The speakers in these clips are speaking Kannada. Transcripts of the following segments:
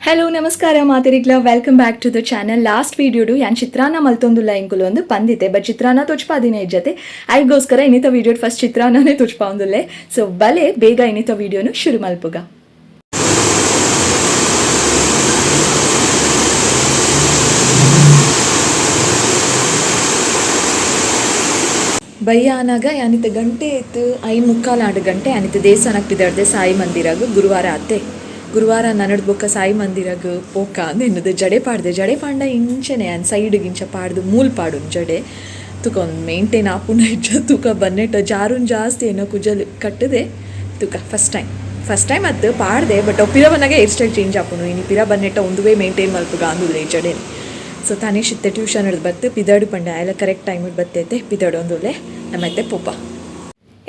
ಹಲೋ ನಮಸ್ಕಾರ ಮಾತಿರಿಗ್ಲ welcome back to the channel. Last ವಿಡಿಯೋಡು ಯಾನ್ ಚಿತ್ರಾನ್ನ ಮಲ್ತೊಂದುಲ್ಲ ಇಂಕುಲು ಒಂದು ಬಂದಿತ್ತೆ ಬಟ್ ಚಿತ್ರಾನ್ನ ತೊಚ್ಪಾದಿನ ಇಜ್ಜತೆ ಐಗೋಸ್ಕರ ಇನ್ನಿತ ವಿಡಿಯೋಡ್ ಫಸ್ಟ್ ಚಿತ್ರಾನ್ನನೇ ತೊಚ್ಪಾಂದುಲ್ಲೆ. ಸೊ ಬಲೆ ಬೇಗ ಇನ್ನಿತ ವಿಡಿಯೋನು ಶುರು ಮಲ್ಪುಗ. ಬಯ್ಯ ಅನಾಗ ಯಾನಿತ ಗಂಟೆ ಇತ್ತು 5:45 ಗಂಟೆ ಯಾನಿತ ದೇವಸ್ಥಾನಕ್ಕೆ ಬಿದ್ದಾಡ್ದೆ ಸಾಯಿ ಮಂದಿರಾಗ ಗುರುವಾರ ಅತ್ತೆ. ಗುರುವಾರ ನನ್ನಡ್ ಬೊಕ್ಕ ಸಾಯಿ ಮಂದಿರಾಗ ಪೋಕ ನೆನ್ನದು ಜಡೆ ಪಾಡ್ದೆ ಜಡೆ ಪಾಂಡ ಇಂಚನೆ ಅನ್ ಸೈಡ್ಗೆ ಇಂಚ ಪಾಡ್ದು ಮೂಲ್ ಪಾಡು ಜಡೆ ತುಕ ಒಂದು ಮೇಂಟೈನ್ ಆಪುನ ಇಜ್ಜ ತುಕ ಬನ್ನೆಟ ಜಾರುನ್ ಜಾಸ್ತಿ ಏನೋ ಕುಜಲ್ ಕಟ್ಟದೆ ತುಕ ಫಸ್ಟ್ ಟೈಮ್ ಅದು ಪಾಡ್ದೆ ಬಟ್ ಪಿರ ಬನ್ನಾಗ ಹೇರ್ ಸ್ಟೈಲ್ ಚೇಂಜ್ ಆಪುನು ಇನ್ನು ಪಿರ ಬನ್ನೆಟ ಒಂದುವೇ ಮೇಂಟೈನ್ ಮಲ್ಪುಗ ಅಂದುಲ್ಲ ಈ ಜಡೆ. ಸೊ ತಾನೇ ಶಿತ್ತೆ ಟ್ಯೂಷನ್ ಹಿಡ್ದು ಬತ್ತು ಪಿದಾಡು ಪಂಡ ಎಲ್ಲ ಕರೆಕ್ಟ್ ಟೈಮಿಗೆ ಬತ್ತೈತೆ ಪಿದಾಡು ಒಂದುಲ್ಲೆ ನಮ್ಮತ್ತೆ ಪೋಪ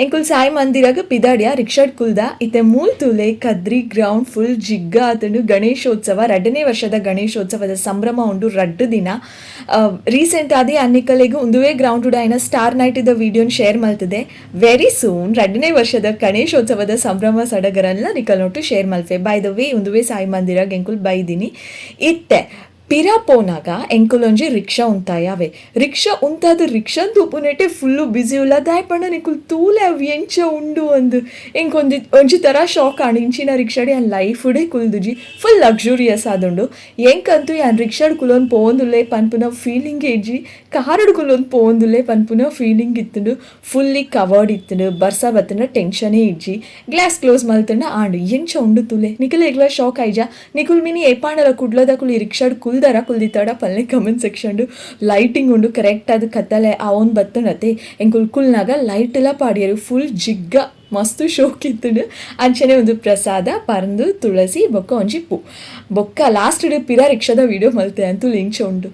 ಎಂಕುಲ್ ಸಾಯಿ ಮಂದಿರಾಗ ಪಿದಾಡ್ಯ ರಿಕ್ಷಾಡ್ ಕುಲ್ದ ಇತ್ತೆ ಮೂಲ್ ತುಲೆ ಕದ್ರಿ ಗ್ರೌಂಡ್ ಫುಲ್ ಜಿಗ್ಗ ಆತಂಡು ಗಣೇಶೋತ್ಸವ 2ನೇ ವರ್ಷದ ಗಣೇಶೋತ್ಸವದ ಸಂಭ್ರಮ ಉಂಡು 2 ದಿನ ರೀಸೆಂಟ್ ಆದಿ ಅನ್ನಿಕಲೆಗೂ ಒಂದುವೇ ಗ್ರೌಂಡ್ ಉಡಾಯಿನ ಸ್ಟಾರ್ ನೈಟ್ ಇದ್ದ ವಿಡಿಯೋನ ಶೇರ್ ಮಲ್ತದೆ. ವೆರಿ ಸೂನ್ 2ನೇ ವರ್ಷದ ಗಣೇಶೋತ್ಸವದ ಸಂಭ್ರಮ ಸಡಗರನ್ನ ನಿಕಲ್ ನೋಟು ಶೇರ್ ಮಲ್ಪೆ. ಬೈ ದ ವೇ ಒಂದುವೇ ಸಾಯಿ ಮಂದಿರಾಗ ಎಂಕುಲ್ ಬೈದಿನಿ ಇತ್ತೆ ಪಿರಾ ಪೋನಾಗ ಎಂಕುಲೊಂಜಿ ರಿಕ್ಷಾ ಉಂತಾಯಾವೆ ರಿಕ್ಷಾ ಉಂತಾದ ರಿಕ್ಷಾ ತೂಪುನೆಟೆ ಫುಲ್ಲು ಬ್ಯುಸಿ ಉಲ್ಲ ದಾಯ್ಪಂಡ ನಿಕುಲ್ ತೂಲೆ ಅವು ಎಂಚ ಉಂಡು ಒಂದು ಒಂಜಿ ಥರ ಶಾಕ್ ಆಂಡು ಇಂಚಿನ ರಿಕ್ಷಾಡಿ ಯಾನ್ ಲೈಫುಡೆ ಕುಲ್ದುಜಿ ಫುಲ್ ಲಕ್ಸುರಿಯಸ್ ಆದುಂಡು. ಎಂಕಂತೂ ಯಾನ್ ರಿಕ್ಷಾಡ್ ಕುಲೊಂದು ಪೋಂದುಲ್ಲೆ ಪನ್ಪುನ ಫೀಲಿಂಗ್ ಇಜ್ಜಿ ಕಾರಡು ಕುಲೊಂದು ಪೋಂದುಲ್ಲೆ ಪನ್ಪುನ ಫೀಲಿಂಗ್ ಇತ್ತುಂಡು ಫುಲ್ಲಿ ಕವರ್ಡ್ ಇತ್ತುಂಡು ಬರ್ಸ ಬತ್ತಂಡ ಟೆನ್ಷನೇ ಇಜ್ಜಿ ಗ್ಲಾಸ್ ಕ್ಲೋಸ್ ಮಲ್ತಂಡ ಆಂಡು ಎಂಚ ಉಂಡು ತುಲೆ ನಿಕಲ್ ಎಗ್ಲ ಶಾಕ್ ಆಯ್ಜ ನಿಕುಲ್ ಮಿನಿ ಏಪಾಂಡಲ ಕುಡ್ಲದ ಕುಲ್ ಈ ರಿಕ್ಷಾಡ್ ಕುಲ್ದರ ಕುಲ್ದಿತ್ತಾಡ ಪಲ್ಲೆ ಕಮೆಂಟ್ ಸೆಕ್ಷನ್ ಲೈಟಿಂಗ್ ಉಂಡು ಕರೆಕ್ಟ್ ಅದು ಕತ್ತಲೆ ಅವನ್ ಬತ್ತನತೆ ಎಂಕುಲ್ ಕುಲ್ನಾಗ ಲೈಟ್ ಎಲ್ಲ ಪಾಡಿಯರು ಫುಲ್ ಜಿಗ್ಗ ಮಸ್ತು ಶೋಕ್ ಇತ್ತು ಅಂಚನೆ ಒಂದು ಪ್ರಸಾದ ಪರಂದು ತುಳಸಿ ಬೊಕ್ಕ ಒಂಜಿ ಪೂ ಬೊಕ್ಕ ಲಾಸ್ಟ್ ಡೇ ಪಿರ ರಿಕ್ಷಾದ ವಿಡಿಯೋ ಮಲ್ತೆ ಅಂತೂ ಲಿಂಚ ಉಂಡು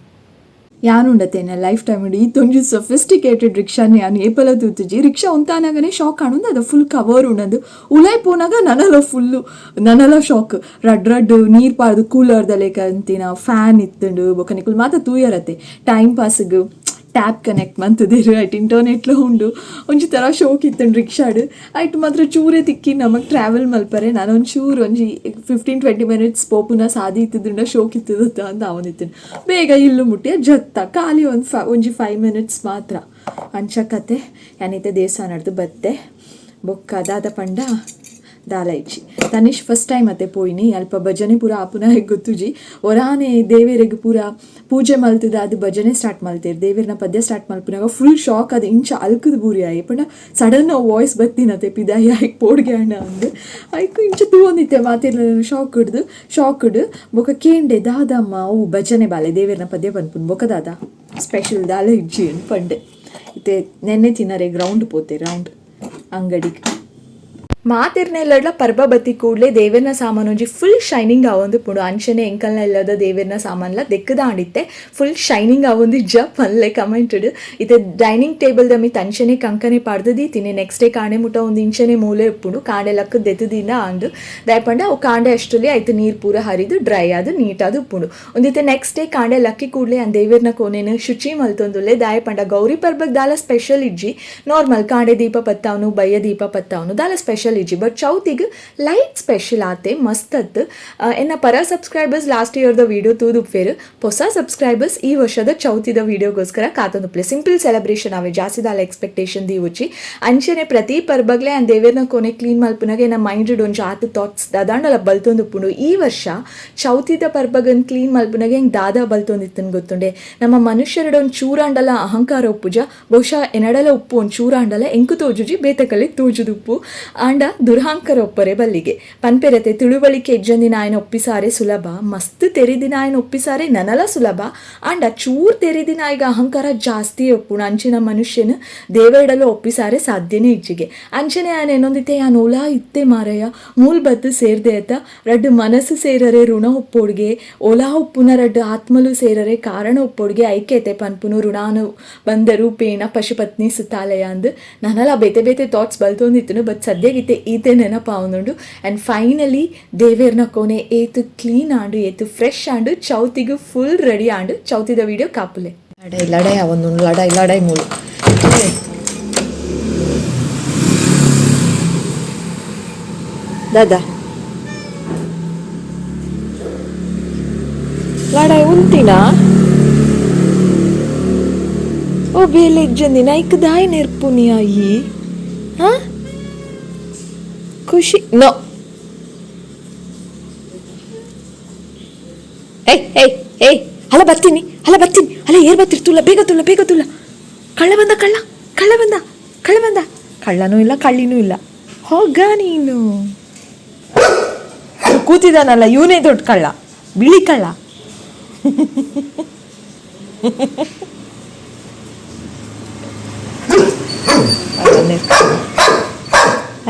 ಯಾನುಂಡತೆ ನನ್ನ ಲೈಫ್ ಟೈಮ್ ಉಂಡು ಈತೊಂಜಿ ಸೊಫಿಸ್ಟಿಕೇಟೆಡ್ ರಿಕ್ಷಾನ ಯಾನು ಏಪಲ ತೂತುಜಿ ರಿಕ್ಷಾ ಉಂತಾನಾಗನೇ ಶಾಕ್ ಆಣುಂದು ಅದು ಫುಲ್ ಕವರ್ ಉಂಡದು ಉಲಾಯ್ ಪೋನಾಗ ನನಲ ಶಾಕ್ ರಡ್ ನೀರು ಪಾಡ್ದು ಕೂಲರ್ದಲ್ಲೇ ಕಂತಿನ ಫ್ಯಾನ್ ಇತ್ತುಂಡು ಬೊಕ್ಕ ನಿಕುಲ್ ಮಾತ ತೂಯರತ್ತೆ ಟೈಮ್ ಪಾಸ್ಗೆ ಟ್ಯಾಪ್ ಕನೆಕ್ಟ್ ಮಂತದೇರು ಐಟ್ ಇಂಟರ್ನೆಟ್ಲ ಉಂಡು ಒಂಜಿ ಥರ ಶೋಕ್ ಇತ್ತಂಡು ರಿಕ್ಷಾಡು ಐಟ್ ಮಾತ್ರ ಚೂರೇ ತಿಕ್ಕಿ ನಮಗೆ ಟ್ರಾವೆಲ್ ಮಲ್ಪರೆ ನಾನು ಒಂಚೂರು ಒಂಜಿ 15-20 ಮಿನಿಟ್ಸ್ ಪೋಪುನ ಸಾದಿ ಇತ್ತಿದ್ರಿಂದ ಶೋಕ್ ಇತ್ತದ ಅಂತ ಅವನಿತ್ತೇನೆ ಬೇಗ ಇಲ್ಲು ಮುಟ್ಟಿಯ ಜತ್ತ ಖಾಲಿ ಒಂಜಿ 5 ಮಿನಿಟ್ಸ್ ಮಾತ್ರ ಅಂಚ ಕತೆ ಯಾನೈತೆ ದೇವಸ್ಥಾನ ನಡೆದು ಬತ್ತೆ ಬೊಕ್ಕ ಅದಾದ ಪಂಡ ದಾಲ ಇಚ್ಚಿ ತನಿಷ್ ಫಸ್ಟ್ ಟೈಮ್ ಅತ್ತೆ ಪೋಯಿನಿ ಅಲ್ಪ ಭಜನೆ ಪೂರ ಆಪುನ ಹೇಗೆ ಗೊತ್ತುಜಿ ಒರಾನೆ ದೇವೇರಿಗೆ ಪೂರ ಪೂಜೆ ಮಲ್ತದ ಅದು ಭಜನೆ ಸ್ಟಾರ್ಟ್ ಮಲ್ತೇರು ದೇವೇರ್ನ ಪದ್ಯ ಸ್ಟಾರ್ಟ್ ಮಲ್ಪುನಾಗ ಫುಲ್ ಶಾಕ್ ಅದು ಇಂಚ ಅಲ್ಕದ ಬೂರಿ ಆಯಿ ಪಂಡ ಸಡನ್ ವಾಯ್ಸ್ ಬತ್ತಿನತ್ತೆ ಪಿದಾಯಿ ಆಯ್ಕೆ ಪೋಡ್ಗೆ ಅಣ್ಣ ಅಂದು ಆಯ್ಕು ಇಂಚ ತೂಂದಿತ್ತೆ ಮಾತಿರ್ಲ ಶಾಕ್ ಹಿಡು ಬೊಕ ಕೇಂಡೆ ದಾದಮ್ಮ ಅವು ಭಜನೆ ಬಾಲೆ ದೇವೇರ್ನ ಪದ್ಯ ಪನ್ಪುನ್ ಬೊಕ ದಾದ ಸ್ಪೆಷಲ್ ದಾಲ ಇಜ್ಜಿ ಪಂಡೆ ಇತ್ತೆ ನೆನ್ನೆ ತಿನ್ನರೆ ಗ್ರೌಂಡ್ ಪೋತೆ ರೌಂಡ್ ಅಂಗಡಿಗೆ ಮಾತಿರ್ನೆಲ್ಲ ಪರ್ಬ ಬತ್ತಿ ಕೂಡಲೇ ದೇವೇರ್ನ ಸಾಮಾನು ಒಂಜಿ ಫುಲ್ ಶೈನಿಂಗ್ ಆವೊಂದು ಪುಡು ಅಂಚನೆ ಎಂಕಲ್ನ ಇಲ್ಲದ ದೇವೇರ್ನ ಸಾಮಾನ್ಲ ದೆಕ್ಕದ ಆಂಡಿತ್ತೆ ಫುಲ್ ಶೈನಿಂಗ್ ಆವೊಂದು ಜಪ್ ಅಲ್ಲೇ ಕಮೆಂಟೆಡ್ ಇದು ಡೈನಿಂಗ್ ಟೇಬಲ್ ದಮ್ಮಿ ತಂಚನೆ ಕಂಕನೆ ಪಾಡ್ದದಿ ತಿನ್ನೆ ನೆಕ್ಸ್ಟ್ ಡೇ ಕಾಂಡೆ ಮುಟ್ಟ ಒಂದು ಇಂಚನೆ ಮೂಲೆ ಉಪ್ಪುಡು ಕಾಂಡೆ ಲಕ್ಕದ ದೆತ್ತದಿಂದ ಆಂಡು ದಯಪಂಡ ಅವು ಕಾಂಡೆ ಅಷ್ಟಲ್ಲಿ ಆಯ್ತು ನೀರು ಪೂರ ಹರಿದು ಡ್ರೈ ಆದು ನೀಟಾದ ಉಪ್ಪುಡು ಒಂದಿತ್ತೆ ನೆಕ್ಸ್ಟ್ ಡೇ ಕಾಂಡೆ ಲಕ್ಕಿ ಕೂಡಲೇ ಆ ದೇವೇರ್ನ ಕೋನೇನು ಶುಚಿ ಮಲ್ತೊಂದುಲ್ಲೆ ದಯಪಂಡ ಗೌರಿ ಪರ್ಬಗ್ ದಾಲ ಸ್ಪೆಷಲ್ ಇಜ್ಜಿ ನಾರ್ಮಲ್ ಕಾಂಡೆ ದೀಪ ಪತ್ತಾವನು ಬಯ್ಯ ದೀಪ ಪತ್ತಾವನು ದಾಲ ಸ್ಪೆಷಲ್ ಇಜ್ಜಿ ಬಟ್ ಚೌತಿಗೆ ಲೈಟ್ ಸ್ಪೆಷಲ್ ಆತೆ ಮಸ್ತತ್ ಎನ್ನ ಪರ ಸಬ್ಸ್ಕ್ರೈಬರ್ಸ್ ಲಾಸ್ಟ್ ಇಯರ್ದ ವಿಡಿಯೋ ತೂದುಪ್ಪೇರು ಹೊಸ ಸಬ್ಸ್ಕ್ರೈಬರ್ಸ್ ಈ ವರ್ಷದ ಚೌತಿದ ವಿಡಿಯೋಗೋಸ್ಕರ ಕಾತೊಂದುಪ್ಲೆ ಸಿಂಪಲ್ ಸೆಲೆಬ್ರೇಷನ್ ಆವೆ ಜಾಸ್ತಿ ದಾಲ ಎಕ್ಸ್ಪೆಕ್ಟೇಷನ್ ದಿ ಉಚ್ಚಿ ಅಂಚನೆ ಪ್ರತಿ ಪರ್ಬಗ್ಲೆ ಆ ದೇವೇರ್ನ ಕೊನೆ ಕ್ಲೀನ್ ಮಲ್ಪುನಾಗೆ ನಮ್ಮ ಮೈಂಡ್ ಒಂಜಿ ಆತು ಥಾಟ್ಸ್ ದಾದಾಂಡಲ ಬಲ್ತೊಂದುಪ್ಪುಂಡು ಈ ವರ್ಷ ಚೌತಿದ ಪರ್ಬಗನ್ ಕ್ಲೀನ್ ಮಲ್ಪುನಾಗೆ ಹೆಂಗೆ ದಾದಾ ಬಲ್ತೊಂದಿತ್ತನ್ ಗೊತ್ತುಂಡೆ ನಮ್ಮ ಮನುಷ್ಯರಡ ಒಂದು ಚೂರಾಂಡಲ ಅಹಂಕಾರ ಉಪ್ಪುಜ ಬಹುಶಃ ಎನಡಲ ಉಪ್ಪು ಒಂದು ಚೂರಾಂಡಲ ಎಂಕು ತೋಜುಜಿ ಬೇತಕಲ್ಲಿ ತೋಜುದುಪ್ಪು ಆಂಡ ದುರ್ಹಾಂಕರ ಒಪ್ಪರೆ ಬಲ್ಲಿಗೆ ಪನ್ಪೆರತೆ ತಿಳುವಳಿಕೆ ಎಜ್ಜಂದಿನ ಆಯ್ನ ಒಪ್ಪಿಸಾರೆ ಸುಲಭ ಮಸ್ತ್ ತೆರಿದಿನ ಆಯ್ನ ಒಪ್ಪಿಸಾರೆ ನನಲ ಸುಲಭ ಆಂಡ ಚೂರ್ ತೆರಿದಿನ ಆಯ್ಗ ಅಹಂಕಾರ ಜಾಸ್ತಿ ಒಪ್ಪುಣ ಅಂಚಿನ ಮನುಷ್ಯನ ದೇವರಡಲು ಒಪ್ಪಿಸಾರೆ ಸಾಧ್ಯನೇ ಇಚ್ಚಿಗೆ ಅಂಚನೆ ಆಯ್ನ ಏನೊಂದಿತ್ತೆ ಯಾನ್ ಓಲಾ ಇತ್ತೆ ಮಾರಯ್ಯ ಮೂಲ್ ಬದ್ದು ಸೇರ್ದೆ ಅತ್ತ ರಡ್ಡು ಮನಸ್ಸು ಸೇರರೆ ಋಣ ಒಪ್ಪೋಡ್ಗೆ ಓಲಾ ಉಪ್ಪುನ ರಡ್ಡು ಆತ್ಮಲು ಸೇರರೆ ಕಾರಣ ಒಪ್ಪೋಡ್ಗೆ ಐಕ್ಯತೆ ಪನ್ಪುನು ಋಣಾನು ಬಂದರು ಪೇಣ ಪಶುಪತ್ನಿ ಸುತ್ತಾಲಯ ಅಂದು ನನಲ ಬೇತೆ ಬೇತೆ ಥಾಟ್ಸ್ ಬಲ್ತೊಂದಿತ್ತನು ಬಟ್ ಸದ್ಯಗಿತ್ತೆ ಈತೆ ನೆನಪಾವನುಂಡು ಆ್ಯಂಡ್ ಫೈನಲಿ ದೇವೇರ್ನ ಕೋನೆ ಏತು ಕ್ಲೀನ್ ಆಂಡು ಏತು ಫ್ರೆಶ್ ಆಂಡು ಚೌತಿಗೂ ಫುಲ್ ರೆಡಿ ಆಂಡು ಚೌತಿದ ವಿಡಿಯೋ ಕಾಪುಲೆ ಲಡೈ ಅವನು ಲಡೈ ಮೂಲು ದಾದಾ लाडाय उंतिना ओ बेले जंदी नाइक दाय नेर्पुनी आई हाँ ಖುಷಿ ನೋ ಏಯ್ ಏಯ್ ಏಯ್ ಅಲ್ಲ ಬರ್ತೀನಿ ಅಲ್ಲ ಏರ್ ಬರ್ತಿರ್ತುಲ್ಲ ಬೇಗ ತುಲ್ಲ ಕಳ್ಳ ಬಂದ ಕಳ್ಳನೂ ಇಲ್ಲ ಕಳ್ಳಿನೂ ಇಲ್ಲ ಹೋಗ ನೀನು ಕೂತಿದಾನಲ್ಲ ಇವನೇ ದೊಡ್ಡ ಕಳ್ಳ ಬಿಳಿ ಕಳ್ಳ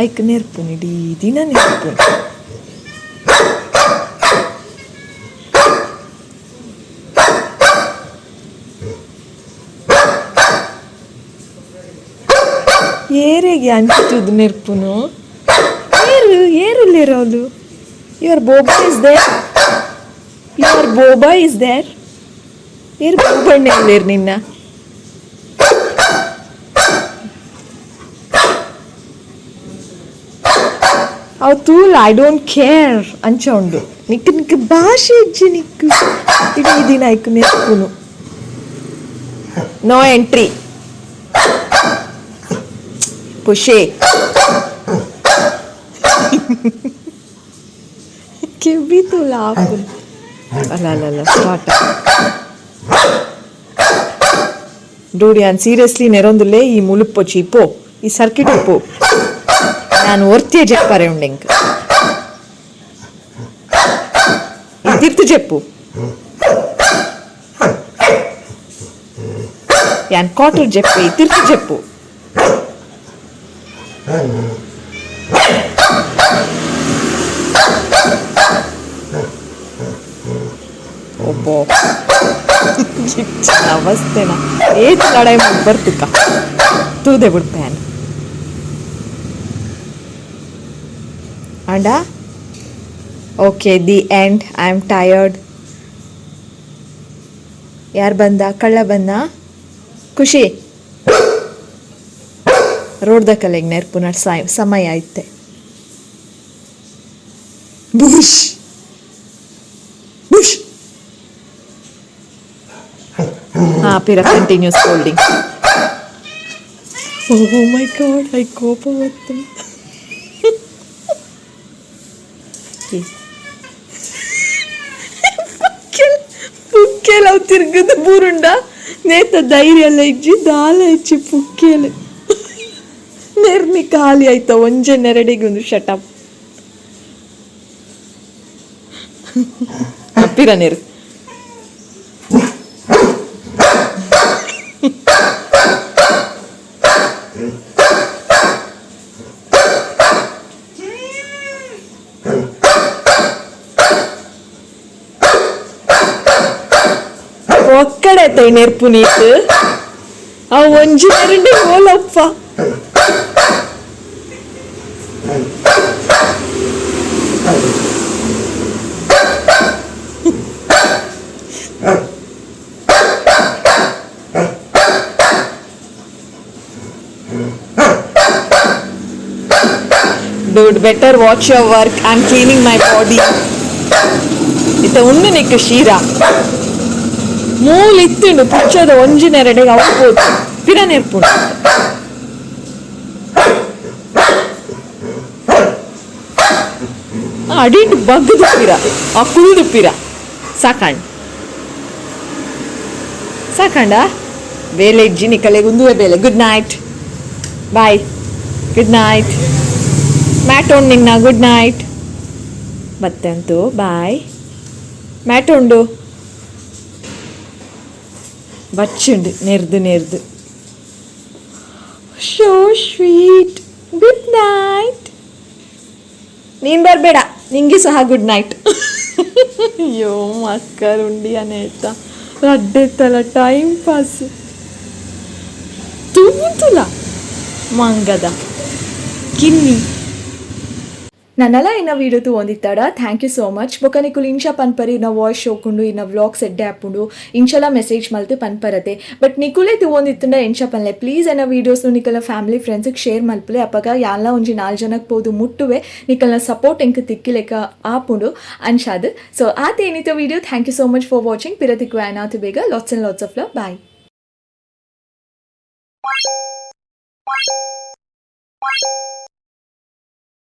ಐಕ್ ನೆರ್ಪುನಿ ಇಡೀ ದಿನ ನೆರ್ಪುನಿ ಏರೆಗೆ ಅನ್ಸುದು ನೆರ್ಪುನು ಏರುಲ್ಲೇರೋಲು ಯುವರ್ ಬೋಬಾ ಇಸ್ ದೇರ್ ಏರ್ ಬೋಬಣ್ಣೆ ಇಲ್ಲೇರು ನಿನ್ನ ಅವು ತೂಲ್ ಐ ಡೋಂಟ್ ಕೇರ್ ಅಂಚ ಉಂಡು ನಿಕ್ ಭಾಷೆ ಇಜ್ಜಿ ನಿಕ್ ಇಡೀ ದಿನ ಐಕ್ ನೆರ್ಪುನು ನೋ ಎಂಟ್ರಿ ಪುಷೆ ಕಿವಿ ತೂಲ ಆಪುನು ಅಲ್ಲ ಸ್ಟಾರ್ಟ್ ಡೋಡಿಯಾನ್ ಸೀರಿಯಸ್ಲಿ ನೆರೊಂದುಲೆ ಈ ಮುಳುಪೊಚ್ಚಿ ಪೋ ಈ ಸರ್ಕಿಟ್ ಪೋ ನಾನು ಒರ್ತಿಯ ಜೆಪ್ಪರೆ ಉಂಡೆಂಕ್ ತಿರ್ತು ಜೆಪ್ಪು ಯಾನ್ ಕಾಟರ್ ಜೆಪ್ಪೆ ತಿರ್ತು ಜೆಪ್ಪು ಒಬ್ಬೋ ಅವಸ್ಥೆನ ಏತ್ ಲಡಾಯಿ ಬರ್ತುಕ ತೂದೆ ಬಿಡ್ಪೇನ್ Anda? Okay, the end. I am tired. ಯಾರು ಬಂದ ಕಳ್ಳ ಬಂದ ಖುಷಿ ರೋಡ್ದ ಕಲೆಗೆ ನೆರ್ಪುನ ಸಮಯ ಐತೆ ಬುಷ್ ಹಾ ಪಿರ continues holding oh my god ಐ ಕೋಪ ಬರ್ತದೆ ಪುಕ್ಕೇಲ ಅವು ತಿರ್ಗದ ಬೂರುಂಡ ನೇತ ಧೈರ್ಯ ಎಲ್ಲ ಇಜ್ಜಿ ದಾಲ ಹೆಚ್ಚಿ ಪುಕ್ಕೇಲು ನೆರ್ನಿ ಖಾಲಿ ಆಯ್ತ ಒಂಜೆ ನೆರಡಿಗೆ ಒಂದು ಶಟಪ್ ಅಪ್ಪಿರ ನೀರು ಒಕ್ಕಡೆ ತೈ ನೆರ್ಪು ನೀತು ಆ ಒಂಜಿ ನೆರಡಿ ಹೋಲಪ್ಪ Dude, better watch your work. I'm cleaning my body. Ita unnu nikku shira. ಮೂಲ್ ಇತ್ತಿಂಡು ಪುಚ್ಚದ ಒಂಜಿನೆರಡೆಗೆ ಅವಬೋದು ಪಿರ ನೆರ್ಪುಂಡು ಅಡಿಂಡು ಬಗ್ಗದು ಪಿರ ಆ ಕುಲ್ದು ಪಿರ ಸಾಕಂಡ ಬೇಲೆ ಇಜ್ಜಿ ನಿಕಲೆಗೆ ಉಂದುವೆ ಬೇಲೆ good night bye good night mat ಉಂಡು ನಿನ್ನ ಗುಡ್ ನೈಟ್ ಮತ್ತೆ ಅಂತೂ ಬಾಯ್ ಮ್ಯಾಟ್ ಉಂಡು ಬಚ್ಚುಂಡು ನೆರ್ದು ಶೋ ಸ್ವೀಟ್ ಗುಡ್ ನೈಟ್ ನೀನು ಬರಬೇಡ ನಿಂಗೆ ಸಹ ಗುಡ್ ನೈಟ್ ಅಯ್ಯೋ ಮಕ್ಕಳುಂಡಿ ಅನೇತ ರಡ್ಡೆತ್ತಲ್ಲ ಟೈಮ್ ಪಾಸ್ ತೂತುಲ ಮಂಗದ ಕಿನ್ನಿ ನನ್ನೆಲ್ಲ ಇನ್ನ ವೀಡಿಯೋ ತಗೊಂಡಿತ್ತಾಡ ಥ್ಯಾಂಕ್ ಯು ಸೋ ಮಚ್ ಬೊಕ ನಿಕುಲು ಇಂಚ ಪನ್ಪರಿ ಇನ್ನ ವಾಯ್ಸ್ ಶೋಕುಂಡು ಇನ್ನ ವ್ಲಾಗ್ಸ್ ಎಡ್ಡೆ ಆಪುಂಡು ಇಂಚಲ ಮೆಸೇಜ್ ಮಲ್ತು ಪನ್ಪರತೆ ಬಟ್ ನಿಕುಲೇ ತಗೊಂಡಿತ್ತುಂಡ ಎಂಚ ಪನ್ಲೆ ಪ್ಲೀಸ್ ಎನ್ನ ವೀಡಿಯೋಸ್ನು ನಿಕಲ್ನ ಫ್ಯಾಮಿಲಿ ಫ್ರೆಂಡ್ಸ್ಗೆ ಶೇರ್ ಮಲ್ಪಲೆ ಅಪ್ಪಗ ಯಾಲ್ಲ ಒಂಜಿ 4 ಜನಕ್ಕೆ ಪೋದು ಮುಟ್ಟುವೆ ನಿಕಲ್ನ ಸಪೋರ್ಟ್ ಎಂಕ್ ತಿಕ್ಕಿಲೆಕ್ಕ ಆಪುಂಡು ಅನ್ಶಾದ್ ಸೊ ಆತ ಏನಿತ್ತು video thank you so much for watching ಪಿರತಿಕ್ಕು ಆನಾತು ಬೇಗ ಲಾಟ್ಸ್ ಆಫ್ ಲವ್ ಬಾಯ್.